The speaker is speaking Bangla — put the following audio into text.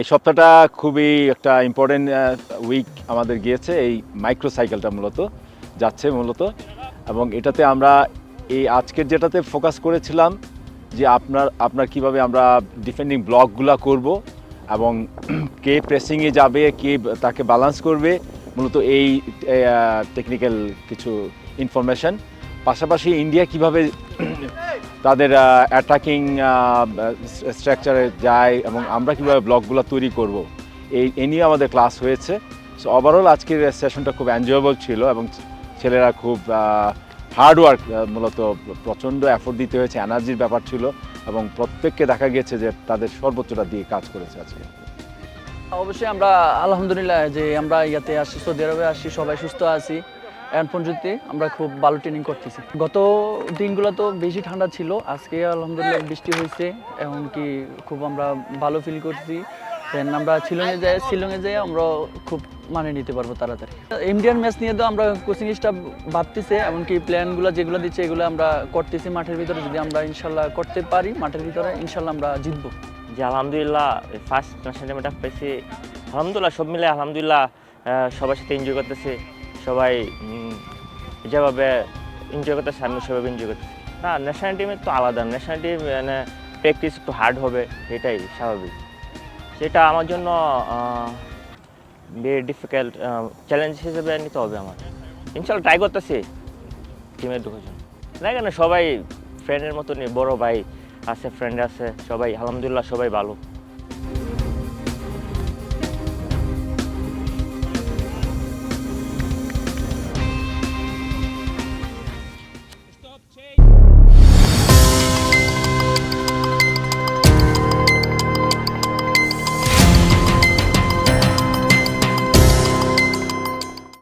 এই সপ্তাহটা খুবই একটা ইম্পর্টেন্ট উইক আমাদের গিয়েছে। এই মাইক্রো সাইকেলটা মূলত যাচ্ছে এবং এটাতে আমরা এই আজকের যেটাতে ফোকাস করেছিলাম যে আপনার কিভাবে আমরা ডিফেন্ডিং ব্লকগুলো করব এবং কে প্রেসিংয়ে যাবে, কে তাকে ব্যালেন্স করবে, মূলত এই টেকনিক্যাল কিছু ইনফরমেশন। পাশাপাশি ইন্ডিয়া কিভাবে তাদের অ্যাটাকিং স্ট্রাকচারে যায় এবং আমরা কীভাবে ব্লকগুলো তৈরি করব, এই নিয়ে আমাদের ক্লাস হয়েছে। সো ওভারঅল আজকের সেশনটা খুব এনজয়েবল ছিল এবং ছেলেরা খুব হার্ড ওয়ার্ক, মূলত প্রচণ্ড এফোর্ট দিতে হয়েছে, এনার্জির ব্যাপার ছিল এবং প্রত্যেককে দেখা গেছে যে তাদের সর্বোচ্চটা দিয়ে কাজ করেছে আজকে। অবশ্যই আমরা আলহামদুলিল্লাহ যে আমরা ইয়াতে আসছি, সৌদি আরবে আসছি, সবাই সুস্থ আছি। এখন পর্যন্ত আমরা খুব ভালো ট্রেনিং করতেছি। গত দিনগুলো তো বেশি ঠান্ডা ছিল, আজকে আলহামদুলিল্লাহ বৃষ্টি হয়েছে, এমনকি খুব আমরা ভালো ফিল করছি। দেন আমরা শিলংয়ে যাই আমরা খুব মানে নিতে পারবো তাড়াতাড়ি। ইন্ডিয়ান ম্যাচ নিয়ে তো আমরা কোচিং স্টাফ ভাবতেছে, এমনকি প্ল্যানগুলো যেগুলো দিচ্ছে এগুলো আমরা করতেছি মাঠের ভিতরে। যদি আমরা ইনশাল্লাহ করতে পারি মাঠের ভিতরে, ইনশাল্লাহ আমরা জিতবো। যে আলহামদুলিল্লাহ ফার্স্ট ন্যাশনাল টিমটা পেয়েছি, আলহামদুলিল্লাহ সব মিলে আলহামদুলিল্লাহ সবার সাথে এনজয় করতেছি। সবাই যেভাবে এনজয় করতেছে আমি সেভাবে এনজয় করতেছি। না, ন্যাশনাল টিমের তো আলাদা, ন্যাশনাল টিম মানে প্র্যাকটিস একটু হার্ড হবে, এটাই স্বাভাবিক। সেটা আমার জন্য ভেরি ডিফিকাল্ট চ্যালেঞ্জ হিসেবে নিতে হবে আমার। ইনশাল্লাহ ট্রাই করতেছি টিমের ঢোকার জন্য। না কেন, সবাই ফ্রেন্ডের মতনই, বড় ভাই আছে, ফ্রেন্ড আছে, সবাই আলহামদুলিল্লাহ সবাই ভালো।